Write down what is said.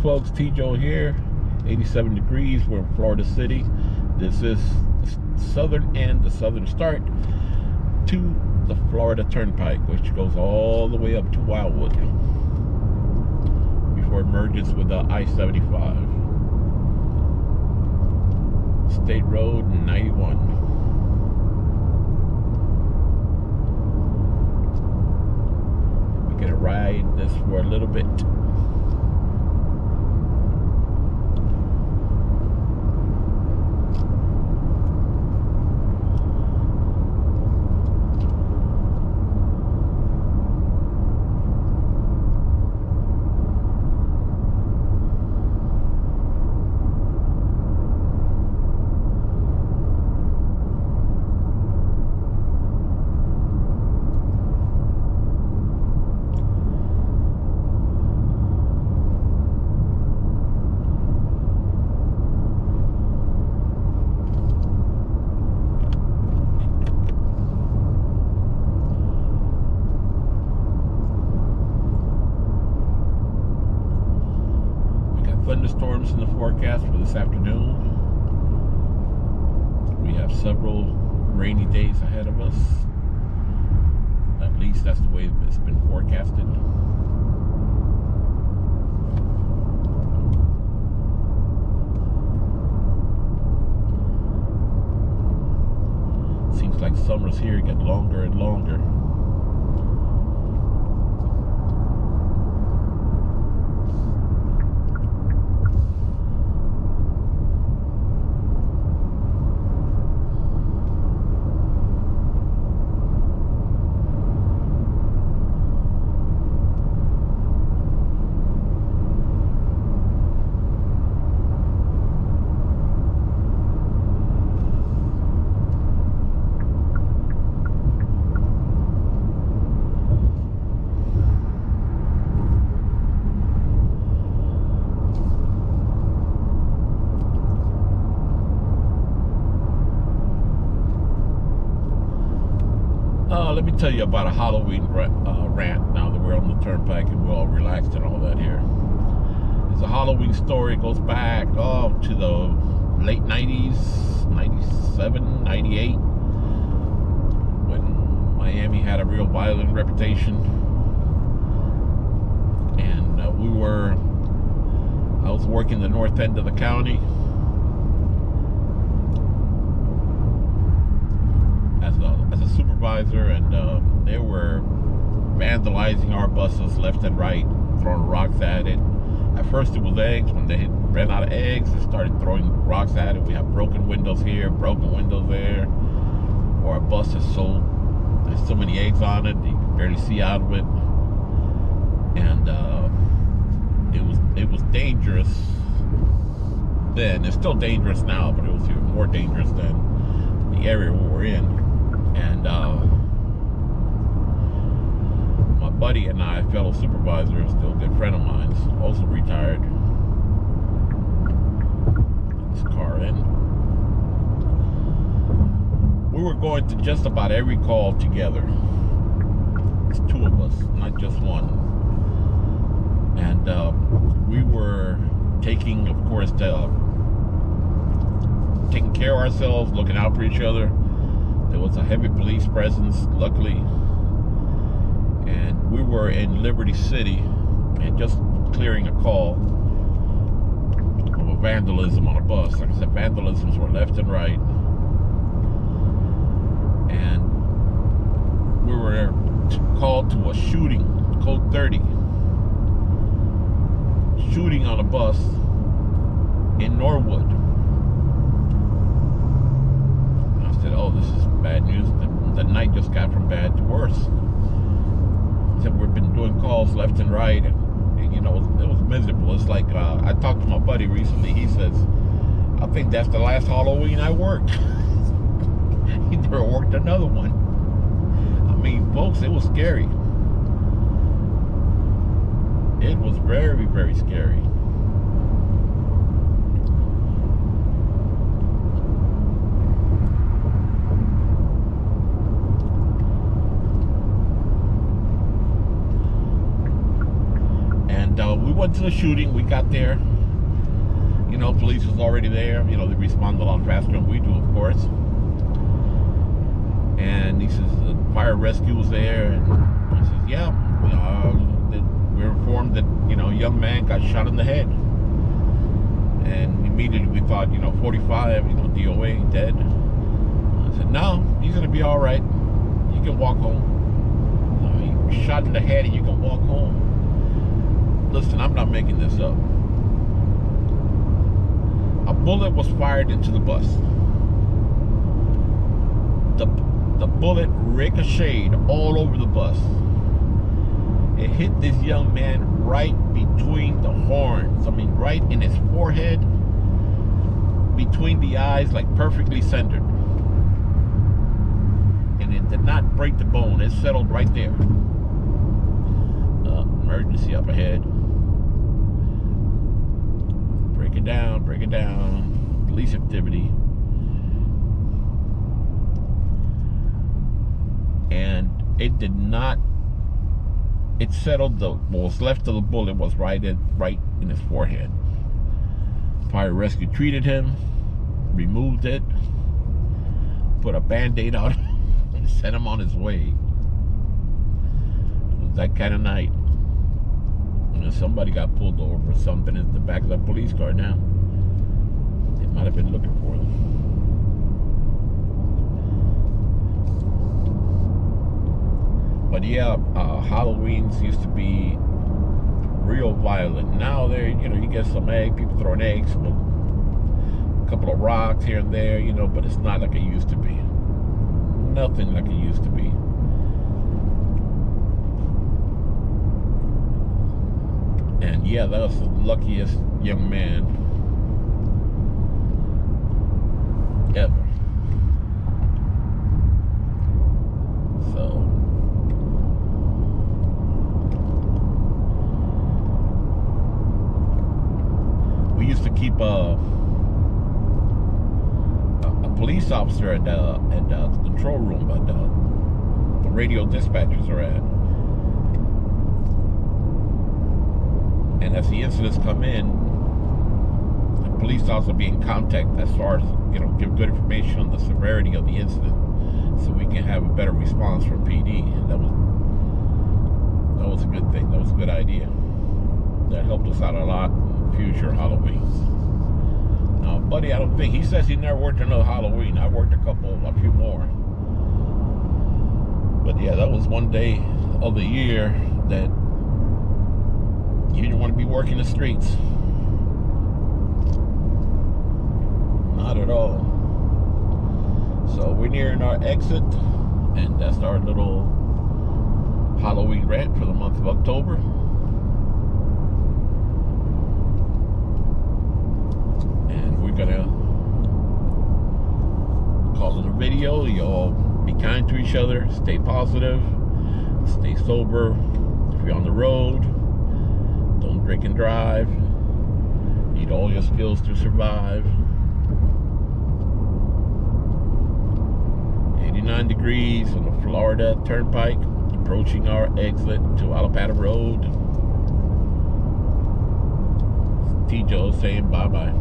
folks, T-Joe here. 87 degrees. We're in Florida City. This is the southern end, the southern start to the Florida Turnpike, which goes all the way up to Wildwood before it merges with the I-75. State Road 91. We're gonna ride this for a little bit. Thunderstorms in the forecast for this afternoon. We have several rainy days ahead of us. At least that's the way it's been forecasted. Seems like summers here get longer and longer. Let me tell you about a Halloween rant now that we're on the turnpike and we're all relaxed and all that here. It's a Halloween story. It goes back to the late 90s, 97, 98, when Miami had a real violent reputation. And I was working the north end of the county as a supervisor, and they were vandalizing our buses left and right, throwing rocks at it. At first it was eggs. When they ran out of eggs, they started throwing rocks at it. We have broken windows here, broken windows there, or our bus is there's so many eggs on it, you can barely see out of it. And it was dangerous then. It's still dangerous now, but it was even more dangerous than the area we were in. And my buddy and I, fellow supervisor, still a good friend of mine, also retired. Get this car in. We were going to just about every call together. It's two of us, not just one. And we were taking, of course, taking care of ourselves, looking out for each other. There was a heavy police presence, luckily. And we were in Liberty City and just clearing a call of a vandalism on a bus. Like I said, vandalisms were left and right. And we were called to a shooting, code 30. Shooting on a bus in Norwood. Said, oh, this is bad news. The night just got from bad to worse. He said, we've been doing calls left and right, and you know, it was miserable. It's like, I talked to my buddy recently. He says, I think that's the last Halloween I worked. He never worked another one. I mean, folks, it was scary. It was very, very scary. went to the shooting. We got there. You know, police was already there. You know, they responded a lot faster than we do, of course. And he says the fire rescue was there. And he says, yeah, we were informed that, you know, a young man got shot in the head. And immediately we thought, you know, 45, you know, DOA, dead. I said, no, he's going to be all right. You can walk home. You know, he was shot in the head and you can walk home. Listen, I'm not making this up. A bullet was fired into the bus. The bullet ricocheted all over the bus. It hit this young man right between the horns. I mean, right in his forehead, between the eyes, like perfectly centered. And it did not break the bone. It settled right there. Emergency up ahead. Break it down, break it down. Police activity. And it did not, it settled, what was left of the bullet was right in his forehead. Fire rescue treated him, removed it, put a Band-Aid on him, and sent him on his way. It was that kind of night. And somebody got pulled over or something in the back of that police car now. They might have been looking for them. But yeah, Halloweens used to be real violent. Now there, you know, you get some people throwing eggs, a couple of rocks here and there, you know, but it's not like it used to be. Nothing like it used to be. And yeah, that was the luckiest young man ever. So we used to keep a police officer at the control room, but the radio dispatchers are at. And as the incidents come in, the police officer will be in contact as far as, you know, give good information on the severity of the incident, so we can have a better response from PD. And that was a good thing. That was a good idea. That helped us out a lot in future Halloweens. Now, buddy, I don't think, he says he never worked another Halloween. I worked a few more. But yeah, that was one day of the year that you didn't want to be working the streets. Not at all. So we're nearing our exit, and that's our little Halloween rant for the month of October. And we're gonna call it a video. Y'all be kind to each other, stay positive, stay sober. If you're on the road, don't drink and drive. Need all your skills to survive. 89 degrees on the Florida Turnpike, approaching our exit to Alapata Road. T. Joe saying bye-bye.